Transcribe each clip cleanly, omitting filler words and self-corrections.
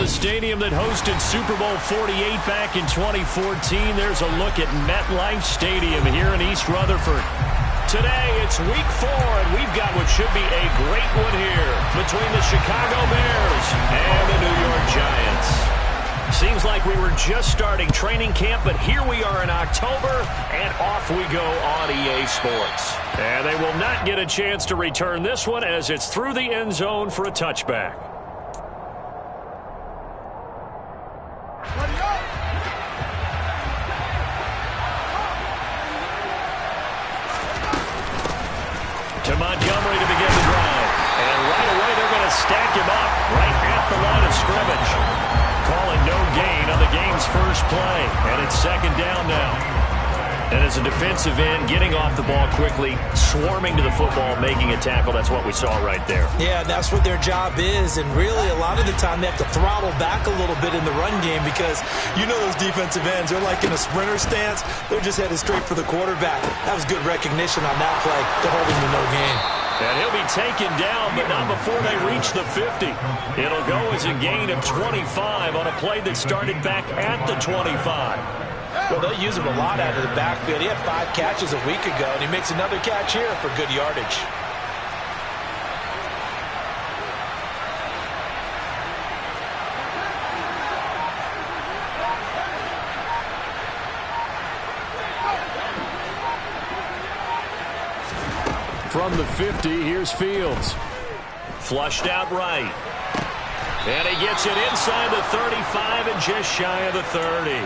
the stadium that hosted Super Bowl 48 back in 2014. There's a look at MetLife Stadium here in East Rutherford. Today, it's Week 4, and we've got what should be a great one here between the Chicago Bears and the New York Giants. Seems like we were just starting training camp, but here we are in October, and off we go on EA Sports. And they will not get a chance to return this one as it's through the end zone for a touchback. To Montgomery to begin the drive. And right away they're going to stack him up right at the line of scrimmage. Calling no gain on the game's first play. And it's second down now. And as a defensive end, getting off the ball quickly, swarming to the football, making a tackle, that's what we saw right there. Yeah, that's what their job is. And really, a lot of the time, they have to throttle back a little bit in the run game because you know those defensive ends, they're like in a sprinter stance. They're just headed straight for the quarterback. That was good recognition on that play to hold him to no gain. And he'll be taken down, but not before they reach the 50. It'll go as a gain of 25 on a play that started back at the 25. Well, they'll use him a lot out of the backfield. He had 5 catches a week ago, and he makes another catch here for good yardage. From the 50, here's Fields. Flushed out right. And he gets it inside the 35 and just shy of the 30.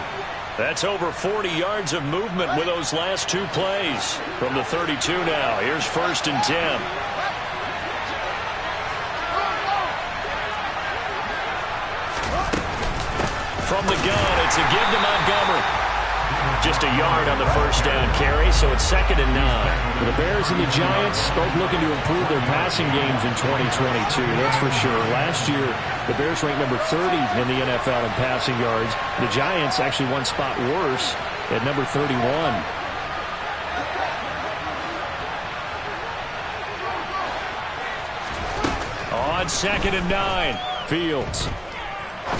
That's over 40 yards of movement with those last 2 plays. From the 32 now, here's first and 10. From the gun, it's a give to Montgomery. Just a yard on the first down carry, so it's second and 9. The Bears and the Giants both looking to improve their passing games in 2022, that's for sure. Last year, the Bears ranked number 30 in the NFL in passing yards. The Giants actually one spot worse at number 31. On second and 9, Fields.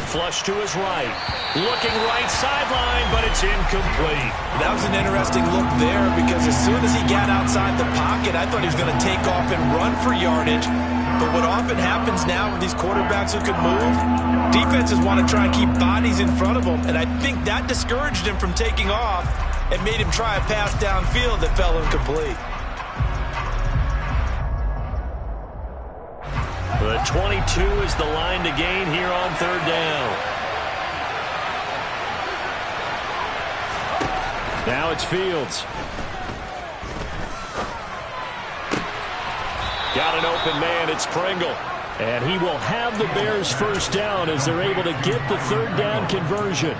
Flush to his right. Looking right sideline, but it's incomplete. That was an interesting look there because as soon as he got outside the pocket, I thought he was going to take off and run for yardage. But what often happens now with these quarterbacks who can move, defenses want to try and keep bodies in front of them, and I think that discouraged him from taking off and made him try a pass downfield that fell incomplete. The 22 is the line to gain here on third down. Now it's Fields. Got an open man, it's Pringle. And he will have the Bears first down as they're able to get the third down conversion.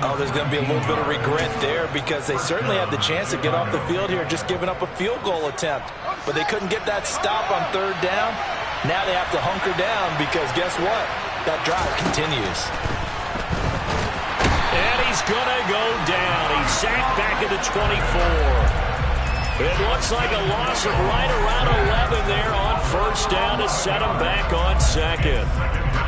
Oh, there's going to be a little bit of regret there because they certainly had the chance to get off the field here just giving up a field goal attempt. But they couldn't get that stop on third down. Now they have to hunker down because guess what? That drive continues. And he's going to go down. He's sacked back at the 24. It looks like a loss of right around 11 there on first down to set him back on second.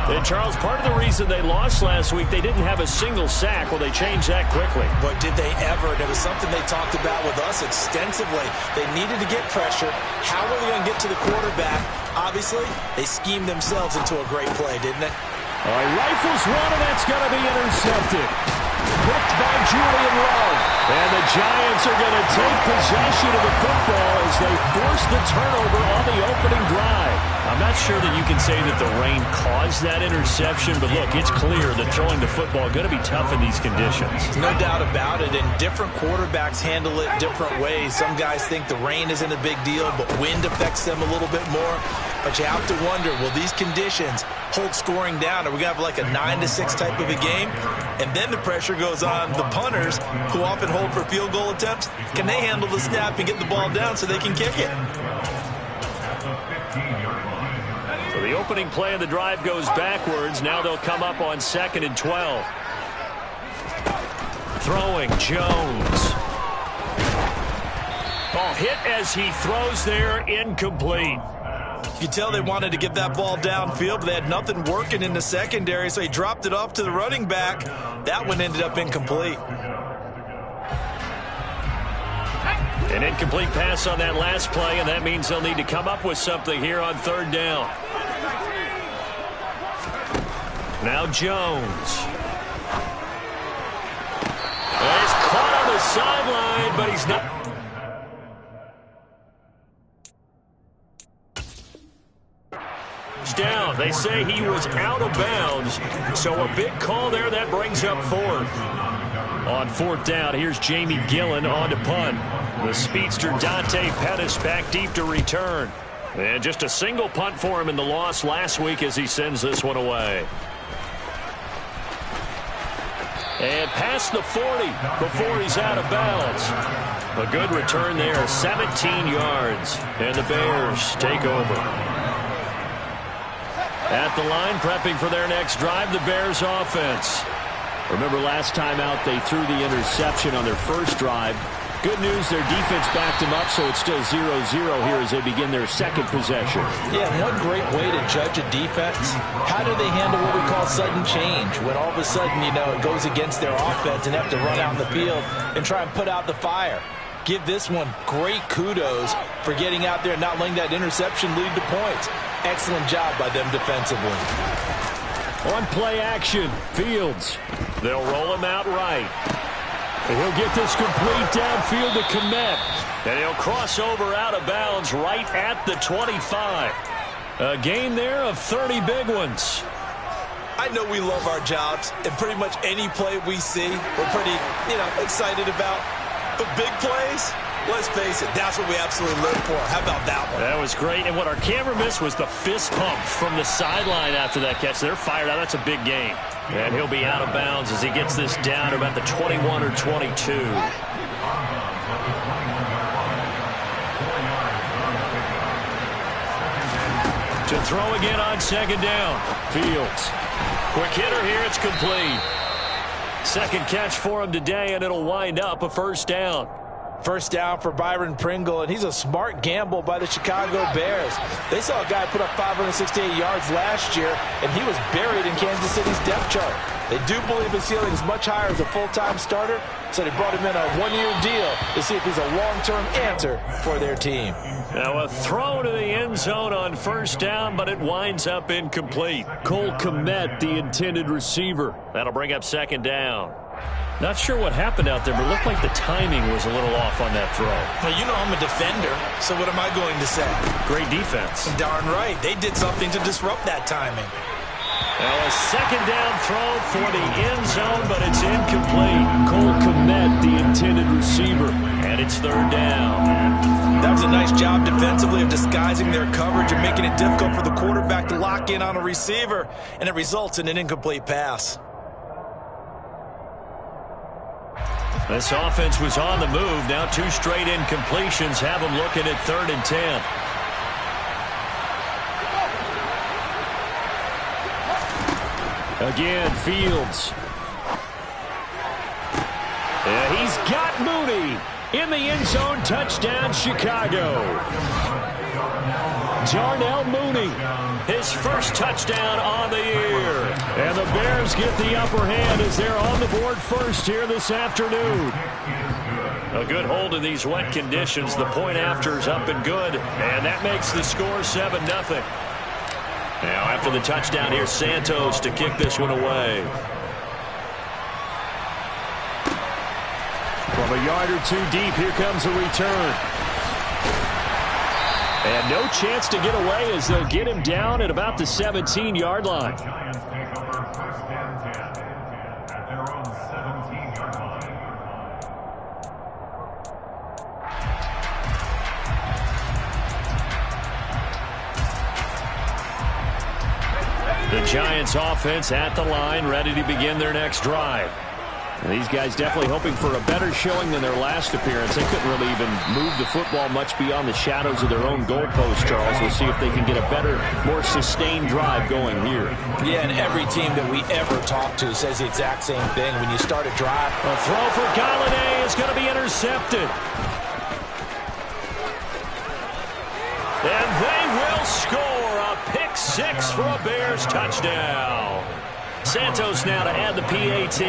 And, Charles, part of the reason they lost last week, they didn't have a single sack. Well, they changed that quickly. But did they ever? It was something they talked about with us extensively. They needed to get pressure. How were they going to get to the quarterback? Obviously, they schemed themselves into a great play, didn't they? All right, rifles one, and that's going to be intercepted. Picked by Julian Love. And the Giants are going to take possession of the football as they force the turnover on the opening drive. I'm not sure that you can say that the rain caused that interception, but look, it's clear that throwing the football is going to be tough in these conditions. No doubt about it, and different quarterbacks handle it different ways. Some guys think the rain isn't a big deal, but wind affects them a little bit more. But you have to wonder, will these conditions hold scoring down? Are we going to have like a 9-6 type of a game? And then the pressure goes on the punters, who often hold for field goal attempts. Can they handle the snap and get the ball down so they can kick it? So the opening play of the drive goes backwards. Now they'll come up on second and 12. Throwing, Jones. Ball hit as he throws there, incomplete. You could tell they wanted to get that ball downfield, but they had nothing working in the secondary, so he dropped it off to the running back. That one ended up incomplete. An incomplete pass on that last play, and that means they'll need to come up with something here on third down. Now Jones. He's caught on the sideline, but he's not. Down. They say he was out of bounds, so a big call there. That brings up fourth. On fourth down, here's Jamie Gillen on to punt. The speedster Dante Pettis back deep to return. And just a single punt for him in the loss last week as he sends this one away. And past the 40 before he's out of bounds. A good return there, 17 yards. And the Bears take over. At the line, prepping for their next drive, the Bears offense. Remember last time out, they threw the interception on their first drive. Good news, their defense backed them up, so it's still 0-0 here as they begin their second possession. Yeah, one great way to judge a defense. How do they handle what we call sudden change? When all of a sudden, you know, it goes against their offense and have to run out in the field and try and put out the fire. Give this one great kudos for getting out there and not letting that interception lead to points. Excellent job by them defensively. On play action, Fields. They'll roll him out right. And he'll get this complete downfield to Kmet. And he'll cross over out of bounds right at the 25. A gain there of 30 big ones. I know we love our jobs, and pretty much any play we see, we're pretty, excited about. But big plays, let's face it, that's what we absolutely live for. How about that one? That was great. And what our camera missed was the fist pump from the sideline after that catch. They're fired out. That's a big gain. And he'll be out of bounds as he gets this down to about the 21 or 22. To throw again on second down. Fields. Quick hitter here. It's complete. Second catch for him today, and it'll wind up a first down. First down for Byron Pringle, and he's a smart gamble by the Chicago Bears. They saw a guy put up 568 yards last year, and he was buried in Kansas City's depth chart. They do believe his ceiling is much higher as a full-time starter, so they brought him in a one-year deal to see if he's a long-term answer for their team. Now a throw to the end zone on first down, but it winds up incomplete. Cole Kmet, the intended receiver. That'll bring up second down. Not sure what happened out there, but it looked like the timing was a little off on that throw. Well, you know I'm a defender, so what am I going to say? Great defense. Darn right. They did something to disrupt that timing. Now a second down throw for the end zone, but it's incomplete. Cole Kmet, the intended receiver, and it's third down. That was a nice job defensively of disguising their coverage and making it difficult for the quarterback to lock in on a receiver, and it results in an incomplete pass. This offense was on the move. Now two straight incompletions have them looking at 3rd and 10. Again, Fields. Yeah, he's got Mooney in the end zone. Touchdown, Chicago. Darnell Mooney, his first touchdown on the year. And the Bears get the upper hand as they're on the board first here this afternoon. A good hold in these wet conditions. The point after is up and good, and that makes the score 7-0. Now after the touchdown, here's Santos to kick this one away. From a yard or two deep, here comes a return. And no chance to get away as they'll get him down at about the 17-yard line. The Giants offense at the line, ready to begin their next drive. And these guys definitely hoping for a better showing than their last appearance. They couldn't really even move the football much beyond the shadows of their own goalpost, Charles. We'll see if they can get a better, more sustained drive going here. Yeah, and every team that we ever talk to says the exact same thing. When you start a drive, a throw for Galladay is going to be intercepted. And they will will score a pick six for a Bears touchdown. Santos now to add the PAT.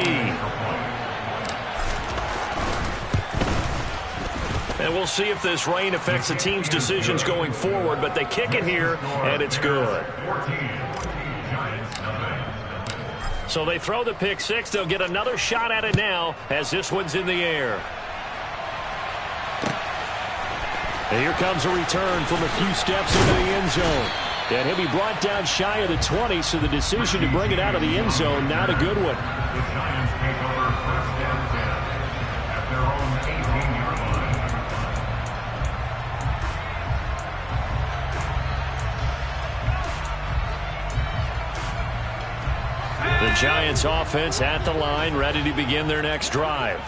And we'll see if this rain affects the team's decisions going forward, but they kick it here, and it's good. So they throw the pick six. They'll get another shot at it now as this one's in the air. And here comes a return from a few steps into the end zone. And he'll be brought down shy of the 20, so the decision to bring it out of the end zone, not a good one. The Giants offense at the line, ready to begin their next drive.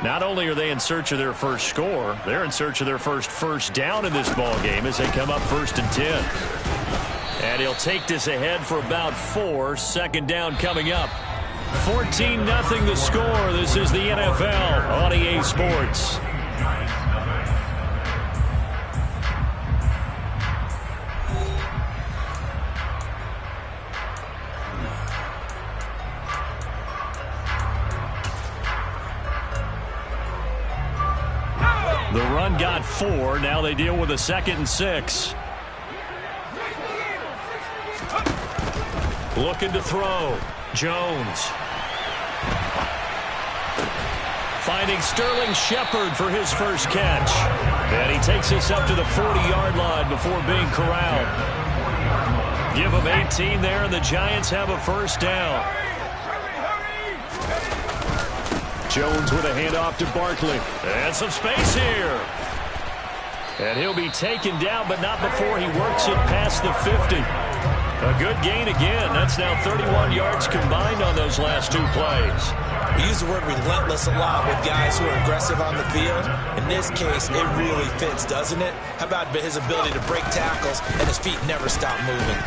Not only are they in search of their first score, they're in search of their first down in this ball game as they come up 1st and 10. And he'll take this ahead for about 4. 2nd down coming up. 14-0 the score. This is the NFL on EA Sports. The run got 4. Now they deal with a 2nd and 6. Looking to throw. Jones. Finding Sterling Shepard for his first catch. And he takes this up to the 40-yard line before being corralled. Give him 18 there, and the Giants have a first down. Jones with a handoff to Barkley. And some space here. And he'll be taken down, but not before he works it past the 50. A good gain again. That's now 31 yards combined on those last 2 plays. We use the word relentless a lot with guys who are aggressive on the field. In this case, it really fits, doesn't it? How about his ability to break tackles and his feet never stop moving?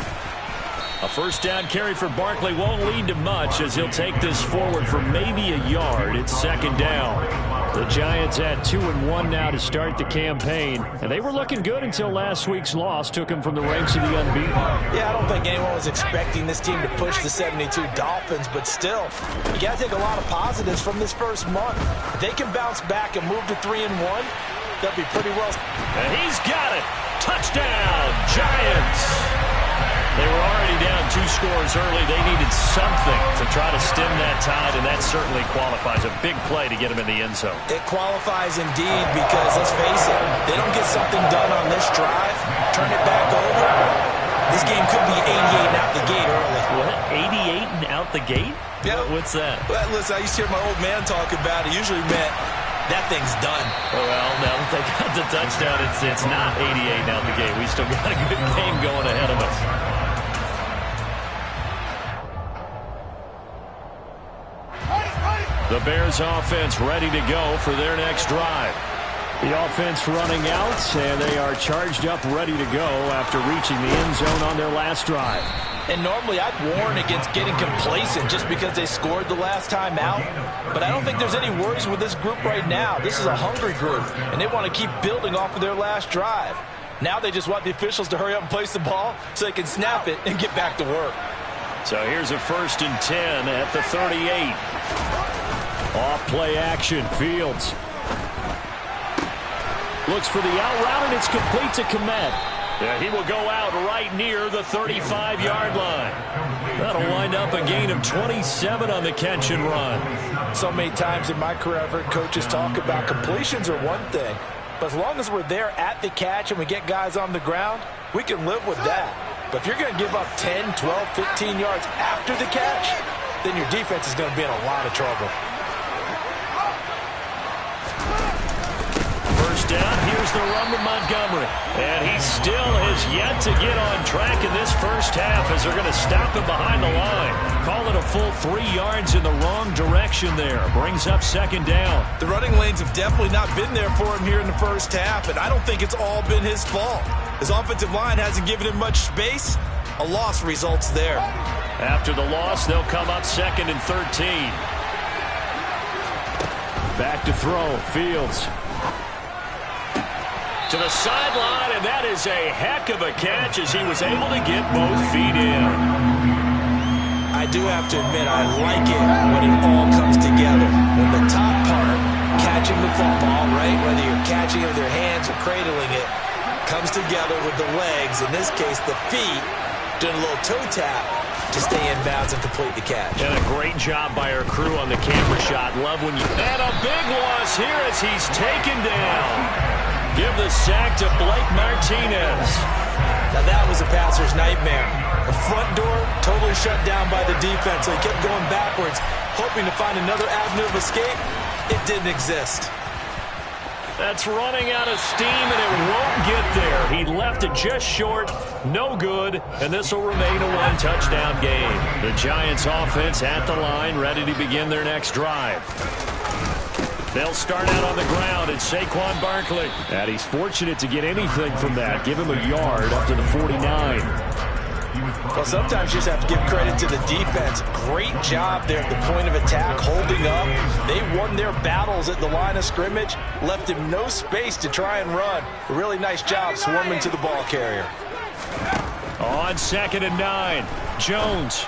A first down carry for Barkley won't lead to much as he'll take this forward for maybe a yard. It's 2nd down. The Giants at 2-1 now to start the campaign. And they were looking good until last week's loss took them from the ranks of the unbeaten. Yeah, I don't think anyone was expecting this team to push the 72 Dolphins, but still, you got to take a lot of positives from this first month. If they can bounce back and move to 3-1, they'll be pretty well. And he's got it. Touchdown, Giants. They were already down 2 scores early. They needed something to try to stem that tide, and that certainly qualifies. A big play to get them in the end zone. It qualifies indeed because, let's face it, they don't get something done on this drive, turn it back over, this game could be 88 and out the gate early. What? 88 and out the gate? Yeah. What's that? Well, listen, I used to hear my old man talk about it. Usually meant that thing's done. Well, now that they got the touchdown, it's not 88 and out the gate. We still got a good game going ahead of us. The Bears offense ready to go for their next drive. The offense running out, and they are charged up, ready to go after reaching the end zone on their last drive. And normally I'd warn against getting complacent just because they scored the last time out. But I don't think there's any worries with this group right now. This is a hungry group, and they want to keep building off of their last drive. Now they just want the officials to hurry up and place the ball so they can snap it and get back to work. So here's a 1st and 10 at the 38. Off play action, Fields. Looks for the out route, and it's complete to Kmet. Yeah, he will go out right near the 35-yard line. That'll wind up a gain of 27 on the catch and run. So many times in my career, I've heard coaches talk about completions are one thing. But as long as we're there at the catch and we get guys on the ground, we can live with that. But if you're going to give up 10, 12, 15 yards after the catch, then your defense is going to be in a lot of trouble. First down, here's the run with Montgomery. And he still has yet to get on track in this first half as they're going to stop him behind the line. Call it a full 3 yards in the wrong direction there. Brings up 2nd down. The running lanes have definitely not been there for him here in the first half, and I don't think it's all been his fault. His offensive line hasn't given him much space. A loss results there. After the loss, they'll come up 2nd and 13. Back to throw, Fields. To the sideline, and that is a heck of a catch as he was able to get both feet in. I do have to admit, I like it when it all comes together. When the top part, catching the football, right, whether you're catching it with your hands or cradling it, comes together with the legs, in this case the feet, doing a little toe tap to stay in bounds and complete the catch. And a great job by our crew on the camera shot. Love when you... And a big loss here as he's taken down. Give the sack to Blake Martinez. Now that was a passer's nightmare. The front door totally shut down by the defense, so he kept going backwards, hoping to find another avenue of escape. It didn't exist. That's running out of steam, and it won't get there. He left it just short, no good, and this will remain a one-touchdown game. The Giants offense at the line, ready to begin their next drive. They'll start out on the ground. It's Saquon Barkley. And he's fortunate to get anything from that. Give him a yard up to the 49. Well, sometimes you just have to give credit to the defense. Great job there at the point of attack, holding up. They won their battles at the line of scrimmage, left him no space to try and run. A really nice job swarming to the ball carrier. On 2nd and 9, Jones.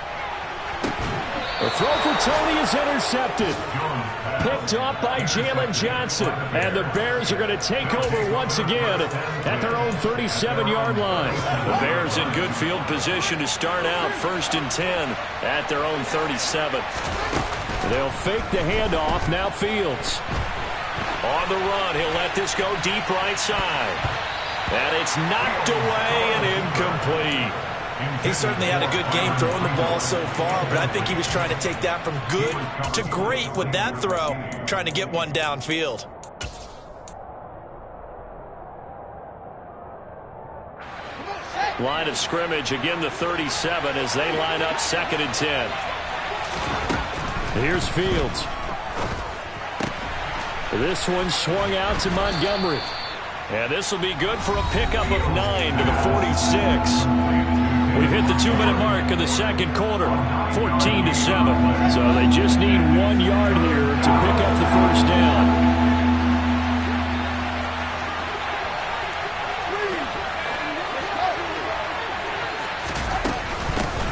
The throw for Tony is intercepted. Picked off by Jalen Johnson. And the Bears are going to take over once again at their own 37-yard line. The Bears in good field position to start out 1st and 10 at their own 37. They'll fake the handoff. Now Fields. On the run, he'll let this go deep right side. And it's knocked away and incomplete. He certainly had a good game throwing the ball so far, but I think he was trying to take that from good to great with that throw, trying to get one downfield. Line of scrimmage, again the 37 as they line up 2nd and 10. Here's Fields. This one swung out to Montgomery. And this will be good for a pickup of 9 to the 46. We've hit the 2-minute mark of the second quarter, 14-7. So they just need 1 yard here to pick up the first down.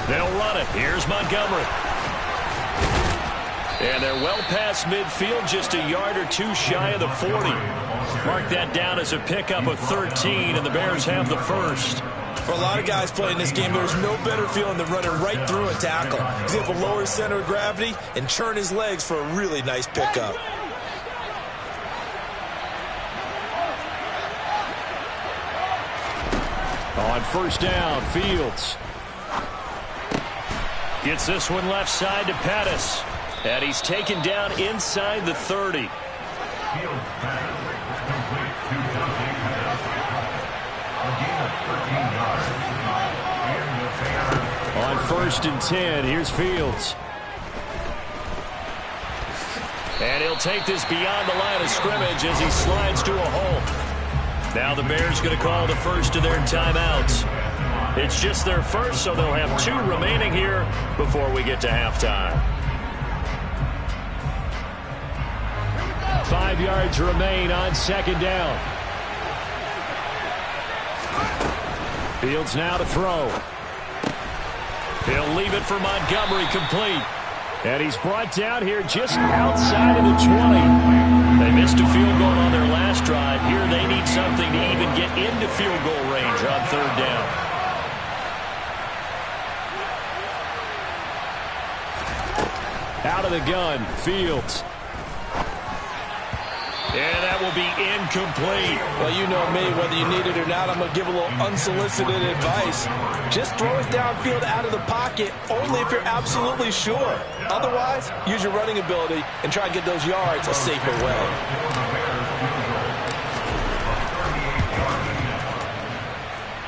They'll run it. Here's Montgomery. And they're well past midfield, just a yard or two shy of the 40. Mark that down as a pickup of 13, and the Bears have the first. For a lot of guys playing this game, there's no better feeling than running right through a tackle. He's able to lower his center of gravity and churn his legs for a really nice pickup. On 1st down, Fields. Gets this one left side to Pettis. And he's taken down inside the 30. On 1st and 10, here's Fields. And he'll take this beyond the line of scrimmage as he slides to a hole. Now the Bears going to call the first of their timeouts. It's just their first, so they'll have 2 remaining here before we get to halftime. 5 yards remain on 2nd down. Fields now to throw. He'll leave it for Montgomery, complete. And he's brought down here just outside of the 20. They missed a field goal on their last drive. Here they need something to even get into field goal range on 3rd down. Out of the gun, Fields. And that will be incomplete. Well, you know me, whether you need it or not, I'm going to give a little unsolicited advice. Just throw it downfield out of the pocket, only if you're absolutely sure. Otherwise, use your running ability and try and get those yards a safer way.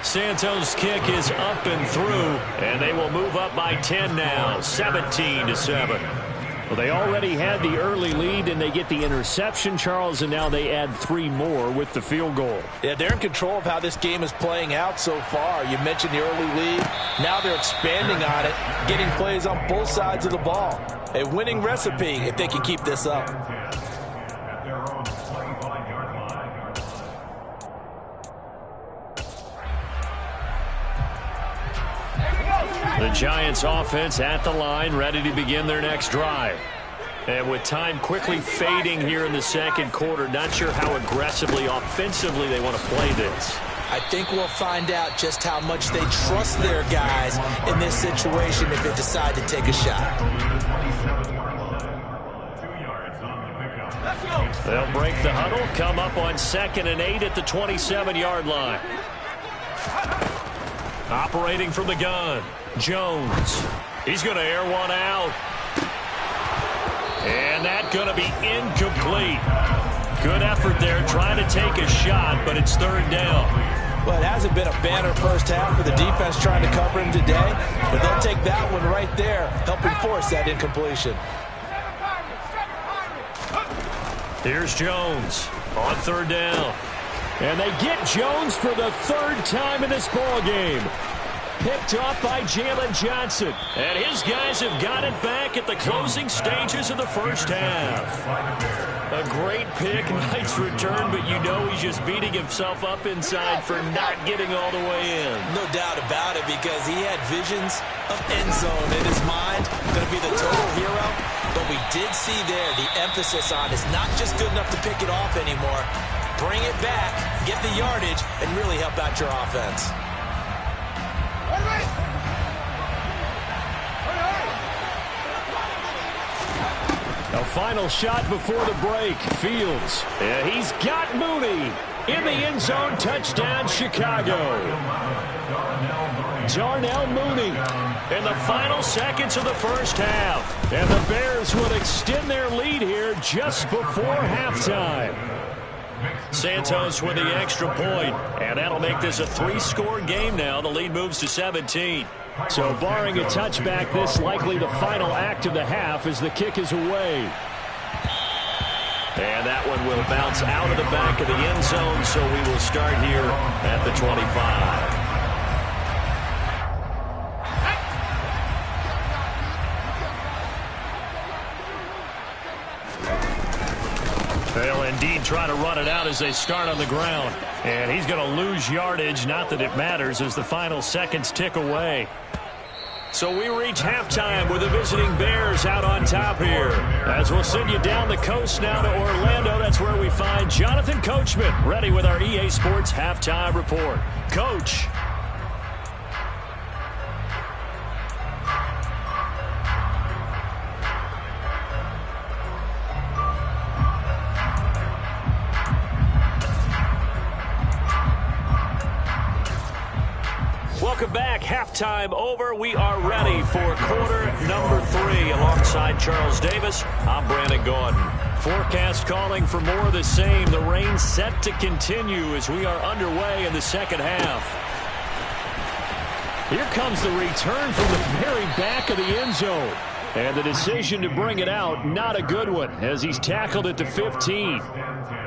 Santos' kick is up and through, and they will move up by 10 now, 17-7. Well, they already had the early lead, and they get the interception, Charles, and now they add 3 more with the field goal. Yeah, they're in control of how this game is playing out so far. You mentioned the early lead. Now they're expanding on it, getting plays on both sides of the ball. A winning recipe if they can keep this up. The Giants offense at the line, ready to begin their next drive. And with time quickly fading here in the second quarter, not sure how aggressively, offensively they want to play this. I think we'll find out just how much they trust their guys in this situation if they decide to take a shot. They'll break the huddle, come up on 2nd and 8 at the 27-yard line. Operating from the gun, Jones. He's going to air one out. And that's going to be incomplete. Good effort there trying to take a shot, but it's 3rd down. Well, it hasn't been a banner first half for the defense trying to cover him today, but they'll take that one right there, helping force that incompletion. Here's Jones on 3rd down. And they get Jones for the 3rd time in this ball game. Picked off by Jalen Johnson. And his guys have got it back at the closing stages of the first half. A great pick, nice return, but you know he's just beating himself up inside for not getting all the way in. No doubt about it, because he had visions of end zone in his mind. Going to be the total hero. But we did see there the emphasis on it's not just good enough to pick it off anymore. Bring it back, get the yardage, and really help out your offense. A final shot before the break. Fields. Yeah, he's got Mooney In the end zone, touchdown, Chicago. Darnell Mooney. In the final seconds of the first half. And the Bears would extend their lead here just before halftime. Santos with the extra point, and that'll make this a 3-score game now. The lead moves to 17. So barring a touchback, this likely the final act of the half as the kick is away. And that one will bounce out of the back of the end zone, so we will start here at the 25. They'll indeed try to run it out as they start on the ground. And he's going to lose yardage, not that it matters, as the final seconds tick away. So we reach halftime with the visiting Bears out on top here. As we'll send you down the coast now to Orlando, that's where we find Jonathan Coachman, ready with our EA Sports Halftime Report. Coach. Welcome back. Halftime over. We are ready for quarter number 3. Alongside Charles Davis, I'm Brandon Gordon. Forecast calling for more of the same. The rain set to continue as we are underway in the second half. Here comes the return from the very back of the end zone. And the decision to bring it out, not a good one, as he's tackled at the 15.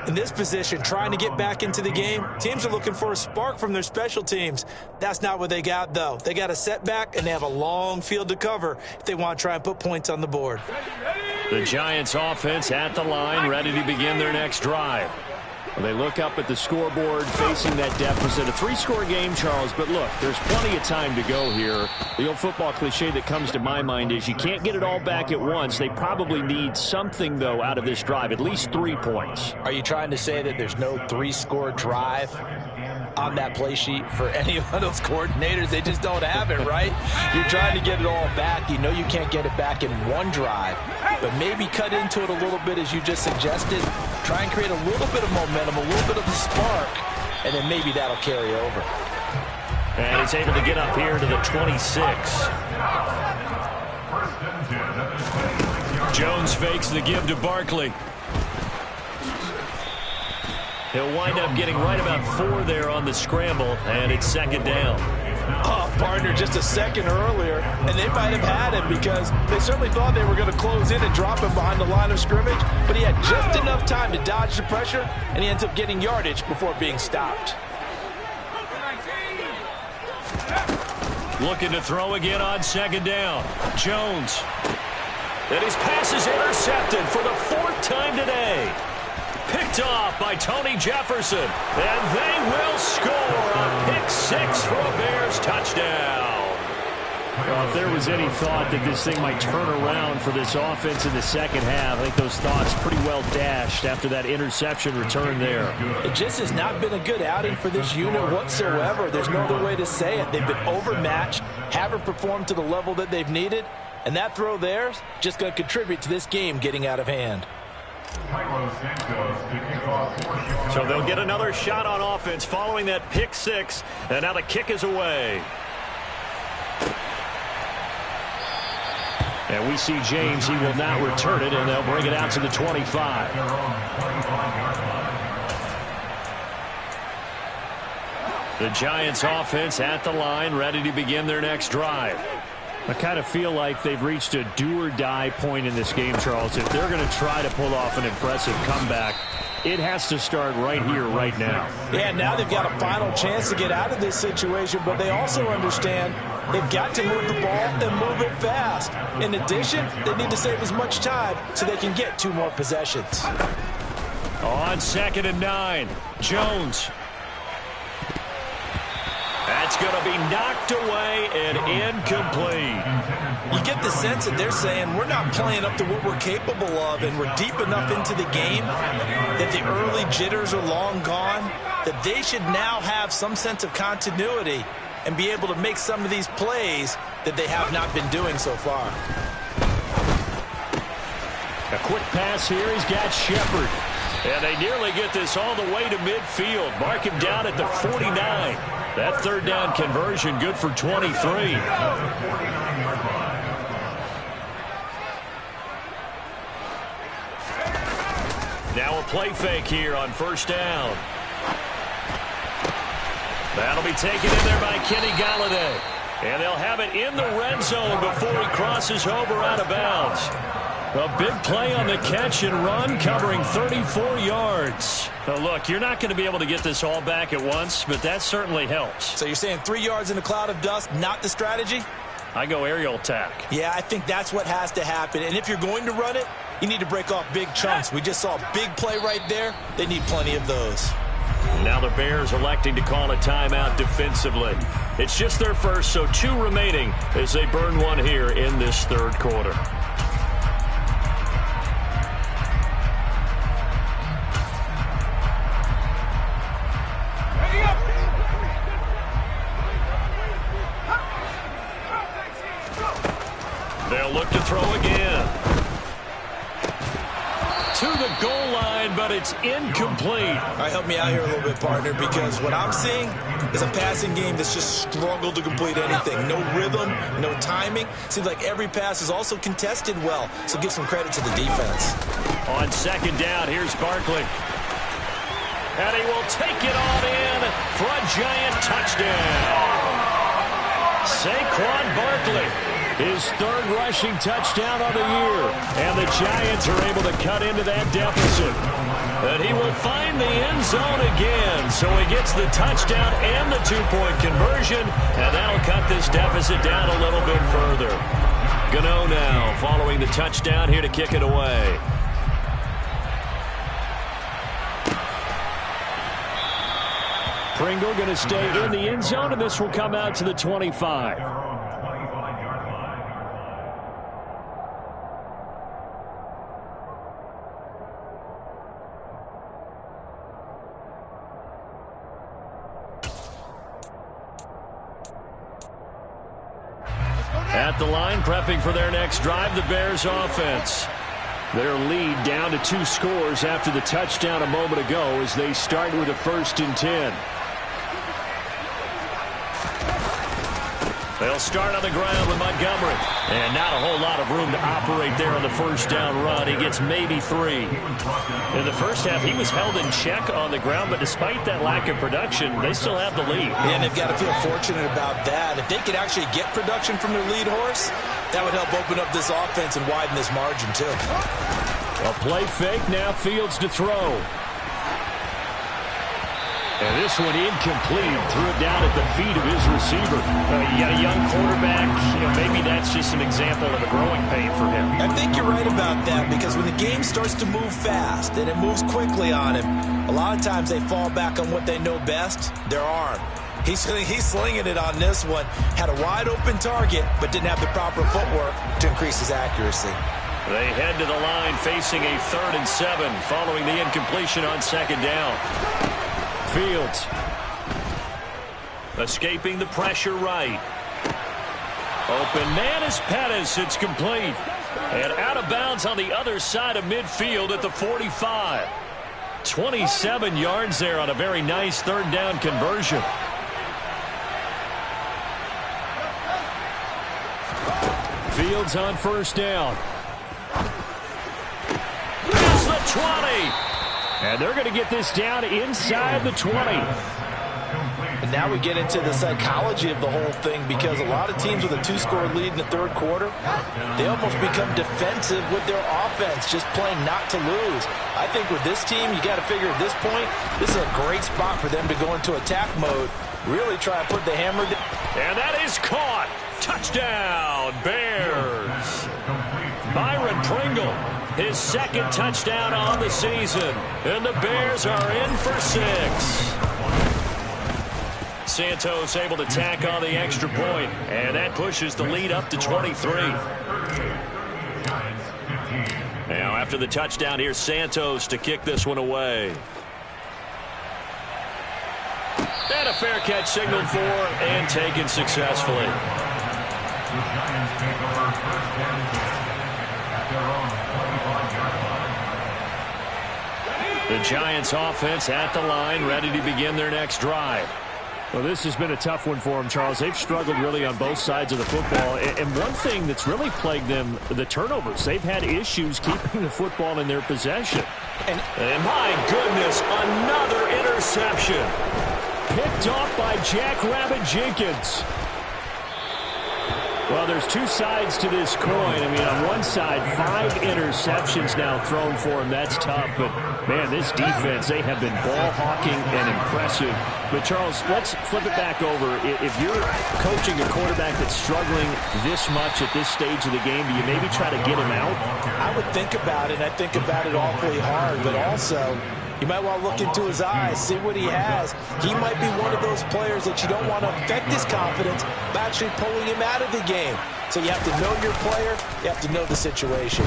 In this position, trying to get back into the game, teams are looking for a spark from their special teams. That's not what they got, though. They got a setback, and they have a long field to cover if they want to try and put points on the board. The Giants offense at the line, ready to begin their next drive. They look up at the scoreboard, facing that deficit. A 3-score game, Charles, but look, there's plenty of time to go here. The old football cliche that comes to my mind is you can't get it all back at once. They probably need something, though, out of this drive, at least 3 points. Are you trying to say that there's no 3-score drive on that play sheet for any of those coordinators? They just don't have it, right? You're trying to get it all back. You know you can't get it back in one drive, but maybe cut into it a little bit as you just suggested. Try and create a little bit of momentum, a little bit of a spark, and then maybe that'll carry over. And he's able to get up here to the 26. Jones fakes the give to Barkley. He'll wind up getting right about 4 there on the scramble, and it's second down. Oh, partner, just a second earlier, and they might have had him because they certainly thought they were going to close in and drop him behind the line of scrimmage, but he had just enough time to dodge the pressure, and he ends up getting yardage before being stopped. Looking to throw again on second down. Jones. And his pass is intercepted for the 4th time today. Picked off by Tony Jefferson. And they will score a pick 6 for a Bears touchdown. Well, if there was any thought that this thing might turn around for this offense in the second half, I think those thoughts pretty well dashed after that interception return there. It just has not been a good outing for this unit whatsoever. There's no other way to say it. They've been overmatched, haven't performed to the level that they've needed, and that throw there is just going to contribute to this game getting out of hand. So they'll get another shot on offense following that pick six, and now the kick is away. And we see James. He will not return it, and they'll bring it out to the 25. The Giants offense at the line, ready to begin their next drive. I kind of feel like they've reached a do-or-die point in this game, Charles. If they're going to try to pull off an impressive comeback, it has to start right here, right now. Yeah, now they've got a final chance to get out of this situation, but they also understand they've got to move the ball and move it fast. In addition, they need to save as much time so they can get 2 more possessions. On 2nd and 9, Jones. That's going to be knocked away and incomplete. You get the sense that they're saying we're not playing up to what we're capable of, and we're deep enough into the game that the early jitters are long gone, that they should now have some sense of continuity and be able to make some of these plays that they have not been doing so far. A quick pass here. He's got Shepard. And they nearly get this all the way to midfield. Mark him down at the 49. That 3rd down conversion good for 23. Now a play fake here on 1st down. That'll be taken in there by Kenny Golladay. And they'll have it in the red zone before he crosses over out of bounds. A big play on the catch and run, covering 34 yards. Now look, you're not going to be able to get this all back at once, but that certainly helps. So you're saying 3 yards in a cloud of dust, not the strategy? I go aerial attack. Yeah, I think that's what has to happen. And if you're going to run it, you need to break off big chunks. We just saw a big play right there. They need plenty of those. Now the Bears electing to call a timeout defensively. It's just their first, so 2 remaining as they burn one here in this 3rd quarter. They'll look to throw again. To the goal line, but it's incomplete. All right, help me out here a little bit, partner, because what I'm seeing is a passing game that's just struggled to complete anything. No rhythm, no timing. Seems like every pass is also contested well, so give some credit to the defense. On 2nd down, here's Barkley. And he will take it on in for a Giant touchdown. Saquon Barkley. His 3rd rushing touchdown of the year. And the Giants are able to cut into that deficit. And he will find the end zone again. So he gets the touchdown and the 2-point conversion. And that'll cut this deficit down a little bit further. Gano now following the touchdown here to kick it away. Pringle going to stay in the end zone, and this will come out to the 25. At the line, prepping for their next drive, the Bears offense. Their lead down to 2 scores after the touchdown a moment ago as they start with a 1st and 10. They'll start on the ground with Montgomery. And not a whole lot of room to operate there on the 1st down run. He gets maybe 3. In the first half, he was held in check on the ground, but despite that lack of production, they still have the lead. And they've got to feel fortunate about that. If they could actually get production from their lead horse, that would help open up this offense and widen this margin, too. A play fake, now Fields to throw. And this one incomplete. Threw it down at the feet of his receiver. You got a young quarterback. Maybe that's just an example of a growing pain for him. I think you're right about that, because when the game starts to move fast and it moves quickly on him, a lot of times they fall back on what they know best, their arm. He's slinging it on this one. Had a wide-open target, but didn't have the proper footwork to increase his accuracy. They head to the line facing a 3rd and 7 following the incompletion on 2nd down. Fields. Escaping the pressure right. Open man is Pettis. It's complete. And out of bounds on the other side of midfield at the 45. 27 yards there on a very nice 3rd down conversion. Fields on 1st down. It's the 20. And they're going to get this down inside the 20. And now we get into the psychology of the whole thing, because a lot of teams with a 2-score lead in the 3rd quarter, they almost become defensive with their offense, just playing not to lose. I think with this team, you got to figure at this point, this is a great spot for them to go into attack mode, really try to put the hammer down. And that is caught. Touchdown, Bears. Byron Pringle, his 2nd touchdown on the season. And the Bears are in for 6. Santos able to tack on the extra point, and that pushes the lead up to 23. Now after the touchdown, here's Santos to kick this one away. And a fair catch signaled for and taken successfully. The Giants offense at the line, ready to begin their next drive. Well, this has been a tough one for them, Charles. They've struggled really on both sides of the football. And one thing that's really plagued them, the turnovers. They've had issues keeping the football in their possession. And my goodness, another interception. Picked off by Jack Rabbit Jenkins. Well, there's two sides to this coin. I mean, on one side, 5 interceptions now thrown for him. That's tough. But, man, this defense, they have been ball hawking and impressive. But, Charles, let's flip it back over. If you're coaching a quarterback that's struggling this much at this stage of the game, do you maybe try to get him out? I would think about it. I think about it awfully hard. But also, you might want to look into his eyes, see what he has. He might be one of those players that you don't want to affect his confidence by actually pulling him out of the game. So you have to know your player. You have to know the situation.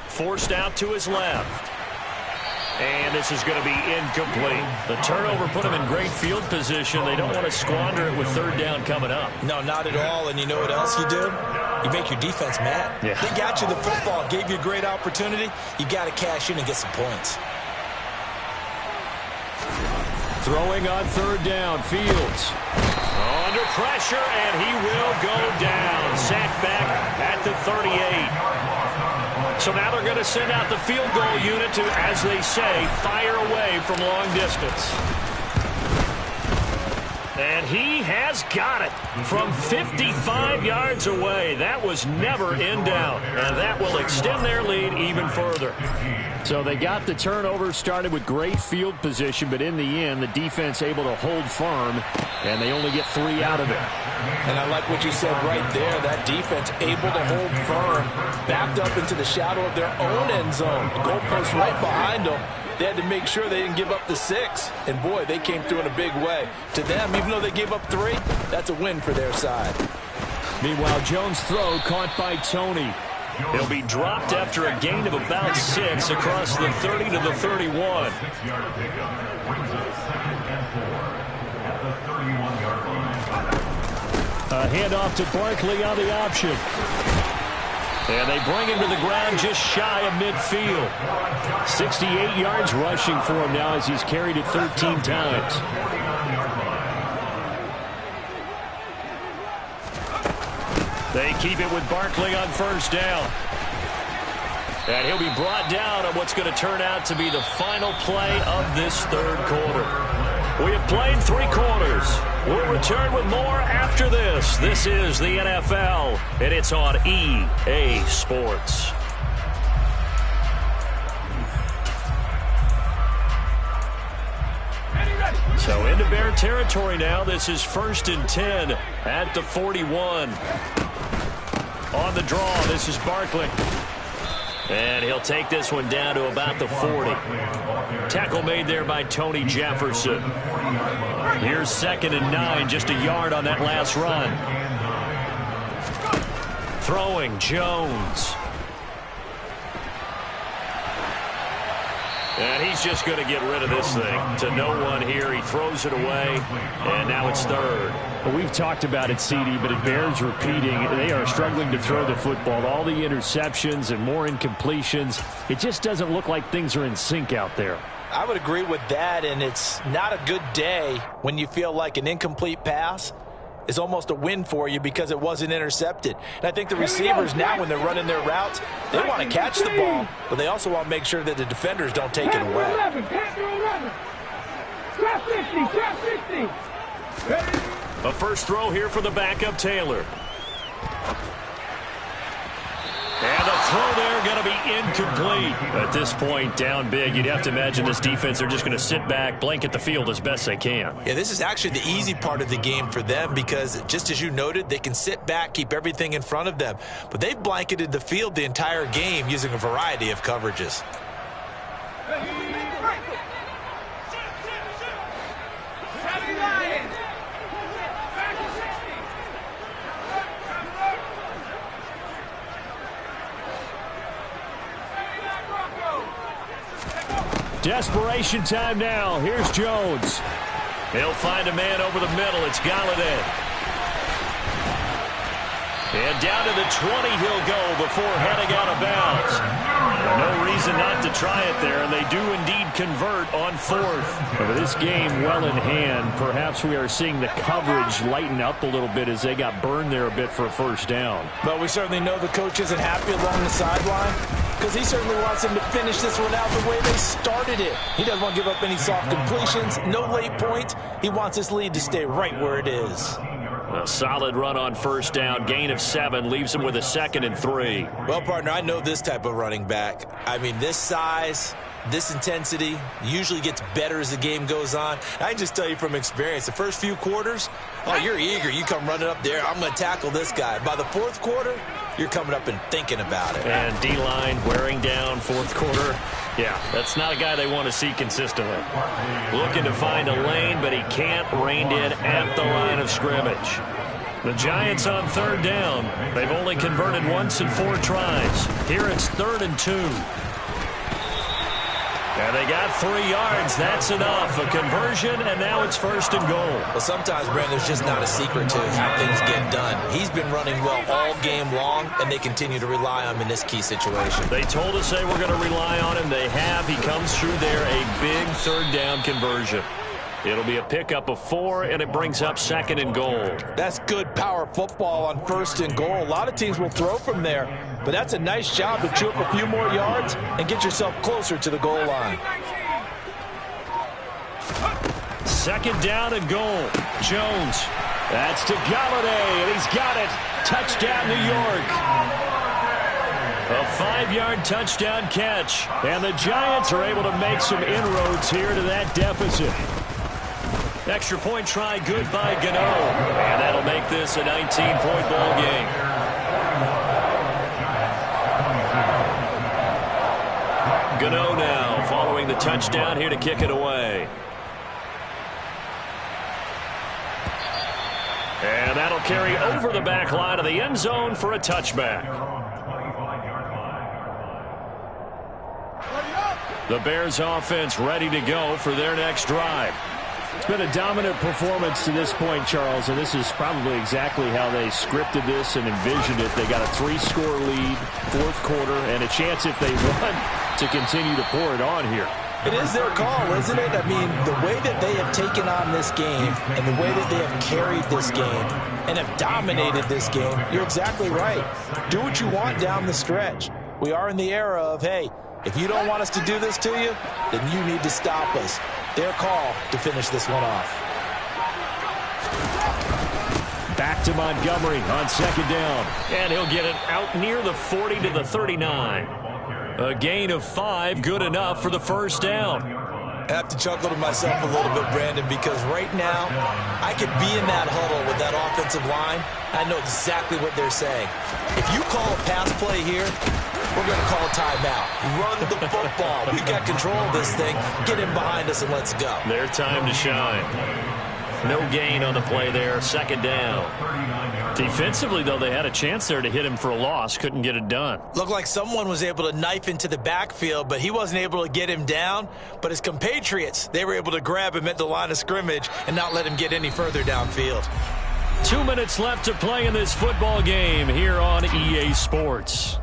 Forced out to his left. And this is going to be incomplete. The turnover put him in great field position. They don't want to squander it with 3rd down coming up. No, not at all. And you know what else you do? You make your defense mad. Yeah. They got you the football, gave you a great opportunity. You got to cash in and get some points. Throwing on 3rd down, Fields. Under pressure, and he will go down. Sacked back at the 38. So now they're going to send out the field goal unit to, as they say, fire away from long distance. And he has got it from 55 yards away. That was never in doubt, and that will extend their lead even further. So they got the turnover started with great field position, but in the end, the defense able to hold firm, and they only get 3 out of it. And I like what you said right there. That defense able to hold firm, backed up into the shadow of their own end zone. The goalpost right behind them. They had to make sure they didn't give up the 6. And, boy, they came through in a big way. To them, even though they gave up 3, that's a win for their side. Meanwhile, Jones' throw caught by Tony. He'll be dropped after a gain of about 6 across the 30 to the 31. A handoff to Barkley on the option. And they bring him to the ground just shy of midfield. 68 yards rushing for him now as he's carried it 13 times. They keep it with Barkley on 1st down. And he'll be brought down on what's going to turn out to be the final play of this 3rd quarter. We have played 3 quarters. We'll return with more after this. This is the NFL, and it's on EA Sports. So into Bear territory now. This is 1st and 10 at the 41. On the draw, this is Barkley. And he'll take this one down to about the 40. Tackle made there by Tony Jefferson. Here's 2nd and 9, just a yard on that last run. Throwing, Jones. And he's just going to get rid of this thing. To no one here. He throws it away, and now it's 3rd. Well, we've talked about it, CD, but it bears repeating. They are struggling to throw the football. All the interceptions and more incompletions. It just doesn't look like things are in sync out there. I would agree with that, and it's not a good day when you feel like an incomplete pass is almost a win for you because it wasn't intercepted. And I think the receivers now, when they're running their routes, they want to catch the ball, but they also want to make sure that the defenders don't take it away. A first throw here for the backup, Taylor. And the throw there going to be incomplete. At this point, down big, you'd have to imagine this defense, they're just going to sit back, blanket the field as best they can. Yeah, this is actually the easy part of the game for them because, just as you noted, they can sit back, keep everything in front of them. But they've blanketed the field the entire game using a variety of coverages. Desperation time now. Here's Jones. He'll find a man over the middle. It's Galladay. And down to the 20 he'll go before heading out of bounds. No reason not to try it there, and they do indeed convert on 4th. With this game well in hand, perhaps we are seeing the coverage lighten up a little bit as they got burned there a bit for a first down. But we certainly know the coach isn't happy along the sideline because he certainly wants them to finish this one out the way they started it. He doesn't want to give up any soft completions, no late points. He wants this lead to stay right where it is. A solid run on first down. Gain of 7 leaves him with a 2nd and 3. Well, partner, I know this type of running back. I mean, this size, this intensity usually gets better as the game goes on. I can just tell you from experience, the first few quarters, oh, you're eager. You come running up there, I'm going to tackle this guy. By the 4th quarter, you're coming up and thinking about it. And D-line wearing down 4th quarter. Yeah, that's not a guy they want to see consistently. Looking to find a lane, but he can't. Reined in at the line of scrimmage. The Giants on 3rd down. They've only converted once in 4 tries. Here it's 3rd and 2. And they got 3 yards. That's enough. A conversion, and now it's 1st and goal. Well, sometimes, Brandon, there's just not a secret to how things get done. He's been running well all game long, and they continue to rely on him in this key situation. They told us they were going to rely on him. They have. He comes through there, a big 3rd down conversion. It'll be a pickup of 4, and it brings up 2nd and goal. That's good power football on 1st and goal. A lot of teams will throw from there, but that's a nice job to chew up a few more yards and get yourself closer to the goal line. 2nd down and goal. Jones. That's to Galladay, and he's got it. Touchdown, New York. A 5-yard touchdown catch, and the Giants are able to make some inroads here to that deficit. Extra point try good by Gano. And that'll make this a 19-point ball game. Gano now following the touchdown here to kick it away. And that'll carry over the back line of the end zone for a touchback. The Bears offense ready to go for their next drive. It's been a dominant performance to this point, Charles, and this is probably exactly how they scripted this and envisioned it. They got a 3-score lead, 4th quarter, and a chance if they won to continue to pour it on here. It is their call, isn't it? I mean, the way that they have taken on this game and the way that they have carried this game and have dominated this game, you're exactly right. Do what you want down the stretch. We are in the era of, hey, if you don't want us to do this to you, then you need to stop us. Their call to finish this one off. Back to Montgomery on 2nd down. And he'll get it out near the 40 to the 39. A gain of 5, good enough for the 1st down. I have to chuckle to myself a little bit, Brandon, because right now I could be in that huddle with that offensive line. I know exactly what they're saying. If you call a pass play here, we're going to call a timeout. Run the football. We've got control of this thing. Get him behind us and let's go. Their time to shine. No gain on the play there. Second down. Defensively, though, they had a chance there to hit him for a loss. Couldn't get it done. Looked like someone was able to knife into the backfield, but he wasn't able to get him down. But his compatriots, they were able to grab him at the line of scrimmage and not let him get any further downfield. 2 minutes left to play in this football game here on EA Sports.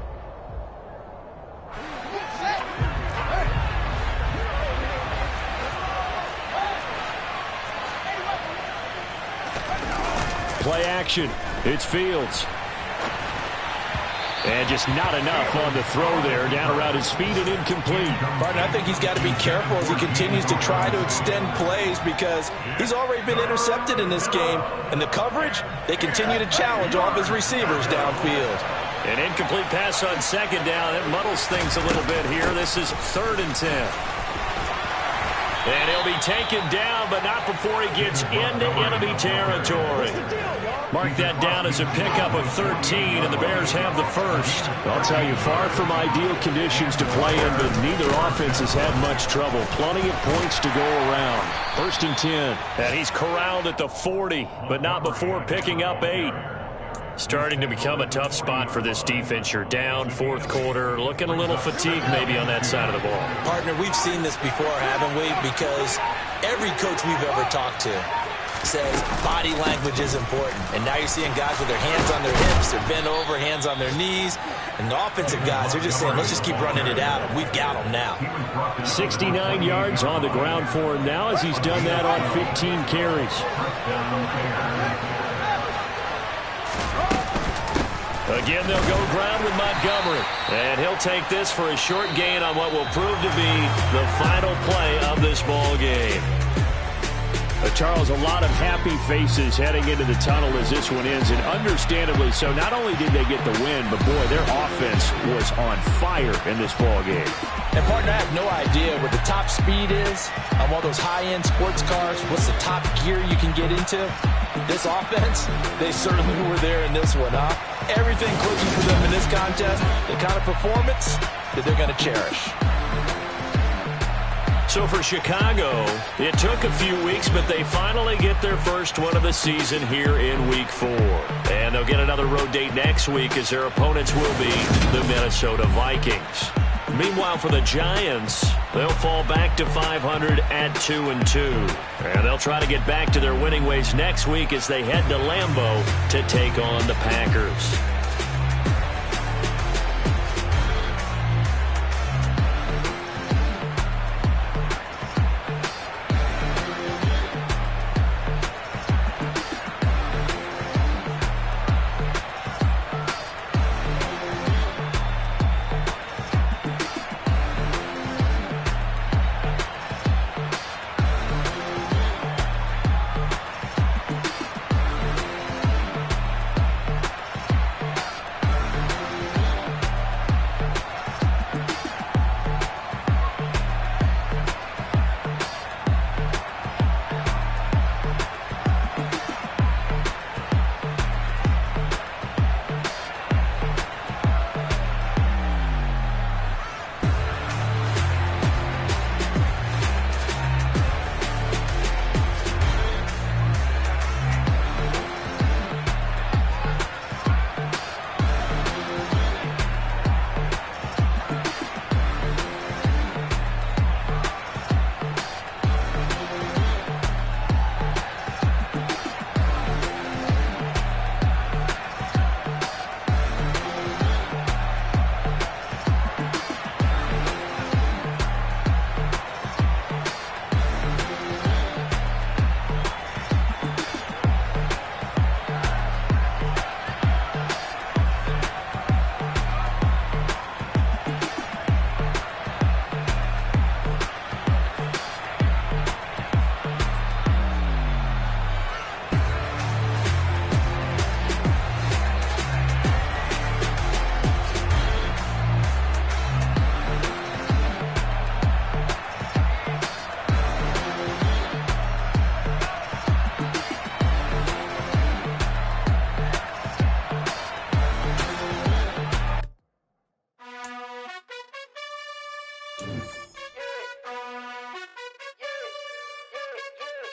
Play action. It's Fields. And just not enough on the throw there. Down around his feet and incomplete. Martin, I think he's got to be careful as he continues to try to extend plays because he's already been intercepted in this game. And the coverage, they continue to challenge all of his receivers downfield. An incomplete pass on second down. It muddles things a little bit here. This is 3rd and 10. And he'll be taken down, but not before he gets into enemy territory. Mark that down as a pickup of 13, and the Bears have the first. I'll tell you, far from ideal conditions to play in, but neither offense has had much trouble. Plenty of points to go around. 1st and 10. And he's corralled at the 40, but not before picking up 8. Starting to become a tough spot for this defense. You're down 4th quarter, looking a little fatigued maybe on that side of the ball. Partner, we've seen this before, haven't we? Because every coach we've ever talked to says body language is important. And now you're seeing guys with their hands on their hips, they're bent over, hands on their knees. And the offensive guys are just saying, let's just keep running it out, and we've got them now. 69 yards on the ground for him now as he's done that on 15 carries. Again, they'll go ground with Montgomery. And he'll take this for a short gain on what will prove to be the final play of this ball game. Charles, a lot of happy faces heading into the tunnel as this one ends, and understandably so. Not only did they get the win, but, boy, their offense was on fire in this ball game. And, partner, I have no idea what the top speed is on one of those high-end sports cars. What's the top gear you can get into? This offense, they certainly were there in this one, huh? Everything clicking for them in this contest, the kind of performance that they're going to cherish. So for Chicago, it took a few weeks, but they finally get their first one of the season here in Week 4. And they'll get another road date next week as their opponents will be the Minnesota Vikings. Meanwhile, for the Giants, they'll fall back to 500 at 2-2. And they'll try to get back to their winning ways next week as they head to Lambeau to take on the Packers.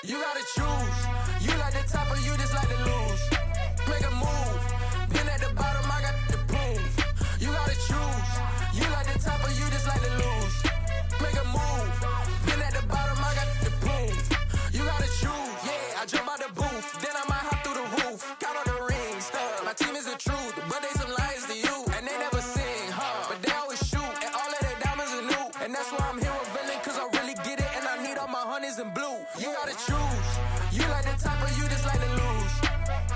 You gotta choose. You like the top or you just like to lose. Make a move. Been at the bottom, I got the proof. You gotta choose. You like the top or you just like to lose. Make a move. Been at the bottom, I got the proof. You gotta choose. Yeah, I jump out the booth. Then I might hop through the roof. Count on the rings. My team is the truth, but they some liars to you. And they never sing, but they always shoot. And all of their diamonds are new. And that's why I'm here with villain, cause I really get it. And I need all my honeys in blue. You gotta choose. You like the top or you just like to lose.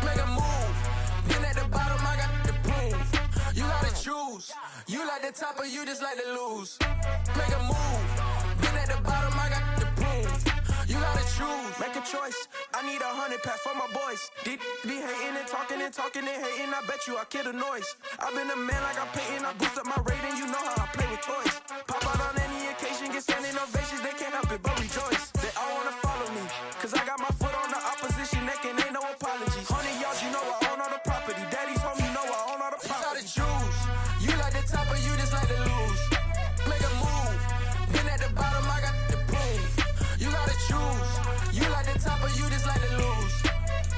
Make a move. Been at the bottom, I got the proof. You gotta choose. You like the top or you just like to lose. Make a move. Been at the bottom, I got the proof. You gotta choose. Make a choice. I need 100 pack for my boys. Be hating and talking and talking and hating. I bet you I kill the noise. I've been a man like I'm painting. I boost up my rating. You know how I play with toys. Pop out on any occasion, get standing ovations. They can't help it but rejoice. They all wanna follow me, cause I got my foot on the opposition neck and ain't no apologies. 100 yards, you know I own all the property. Daddy's home, you know I own all the property. You gotta choose. You like the top or you just like to lose. Make a move. Been at the bottom, I got the proof. You gotta choose. You like the top or you just like to lose.